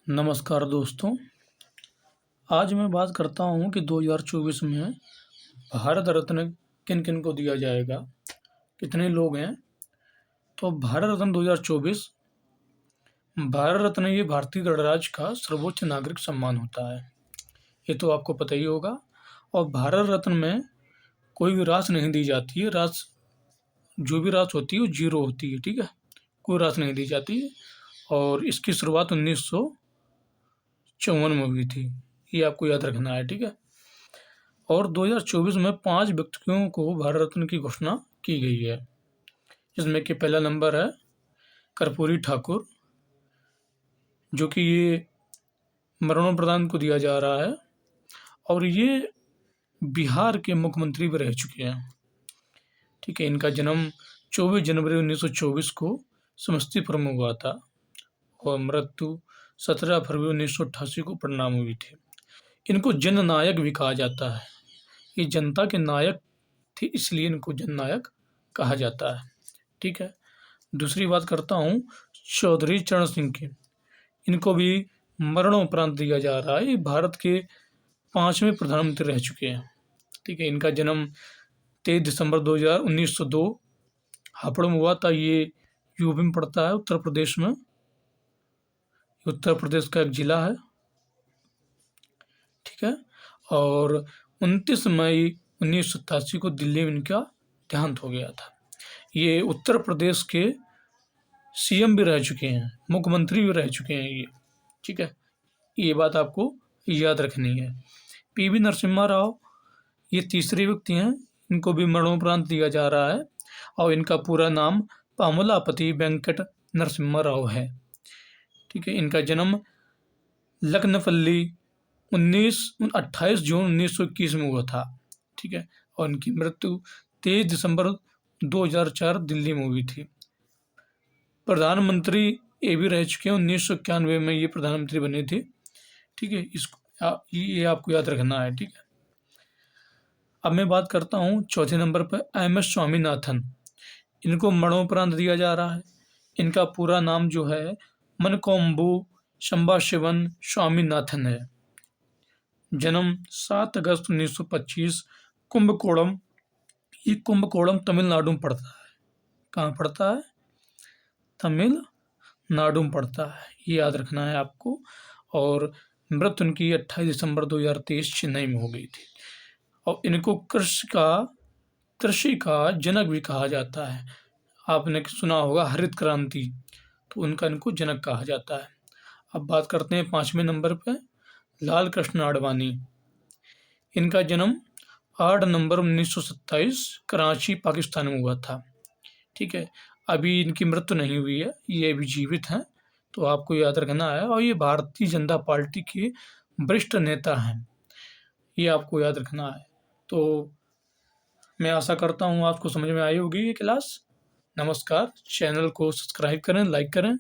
नमस्कार दोस्तों। आज मैं बात करता हूँ कि 2024 में भारत रत्न किन किन को दिया जाएगा, कितने लोग हैं। तो भारत रत्न 2024, भारत रत्न ये भारतीय गणराज्य का सर्वोच्च नागरिक सम्मान होता है। ये तो आपको पता ही होगा। और भारत रत्न में कोई भी राशि नहीं दी जाती है। राशि जो भी राशि होती है वो जीरो होती है, ठीक है। कोई राशि नहीं दी जाती है। और इसकी शुरुआत 1954 में हुई थी। ये आपको याद रखना है, ठीक है। और 2024 में 5 व्यक्तियों को भारत रत्न की घोषणा की गई है, जिसमें कि पहला नंबर है कर्पूरी ठाकुर, जो कि ये मरणोपरांत को दिया जा रहा है। और ये बिहार के मुख्यमंत्री भी रह चुके हैं, ठीक है। इनका जन्म 24 जनवरी 1924 को समस्तीपुर में हुआ था और मृत्यु 17 फरवरी 1988 को पटना में हुई थी। इनको जननायक भी कहा जाता है। ये जनता के नायक थे, इसलिए इनको जननायक कहा जाता है, ठीक है। दूसरी बात करता हूँ चौधरी चरण सिंह की। इनको भी मरणोपरांत दिया जा रहा है। ये भारत के 5वें प्रधानमंत्री रह चुके हैं, ठीक है। इनका जन्म 23 दिसंबर 1902 हापुड़ में हुआ था। ये यूपी में पड़ता है, उत्तर प्रदेश में। उत्तर प्रदेश का एक जिला है, ठीक है। और 29 मई 1987 को दिल्ली में इनका देहांत हो गया था। ये उत्तर प्रदेश के सीएम भी रह चुके हैं, मुख्यमंत्री भी रह चुके हैं ये, ठीक है। ये बात आपको याद रखनी है। पीवी नरसिम्हा राव ये तीसरे व्यक्ति हैं। इनको भी मरणोपरांत दिया जा रहा है और इनका पूरा नाम पामुलापति वेंकट नरसिम्हा राव है, ठीक है। इनका जन्म लखनपल्ली 28 जून 1921 में हुआ था, ठीक है। और इनकी मृत्यु 23 दिसंबर 2004 दिल्ली में हुई थी। प्रधानमंत्री ये भी रह चुके हैं। 1991 में ये प्रधानमंत्री बने थे, ठीक है। ये आपको याद रखना है, ठीक है। अब मैं बात करता हूँ चौथे नंबर पर MS स्वामीनाथन। इनको मरणोपरांत दिया जा रहा है। इनका पूरा नाम जो है मनकोम्बू संबाशिवन स्वामीनाथन है। जन्म 7 अगस्त 1925 कुंभकोणम। ये कुंभकोणम तमिलनाडु में पड़ता है। कहाँ पड़ता है? तमिलनाडु में पड़ता है, ये याद रखना है आपको। और मृत्यु उनकी 28 दिसंबर 2023 चेन्नई में हो गई थी। और इनको कृषि का जनक भी कहा जाता है। आपने सुना होगा हरित क्रांति, तो इनको जनक कहा जाता है। अब बात करते हैं 5वें नंबर पे लाल कृष्ण आडवाणी। इनका जन्म 8 नवंबर 1927 कराची पाकिस्तान में हुआ था, ठीक है। अभी इनकी मृत्यु नहीं हुई है, ये अभी जीवित हैं, तो आपको याद रखना है। और ये भारतीय जनता पार्टी के वरिष्ठ नेता हैं, ये आपको याद रखना है। तो मैं आशा करता हूँ आपको समझ में आई होगी ये क्लास। नमस्कार। चैनल को सब्सक्राइब करें, लाइक करें।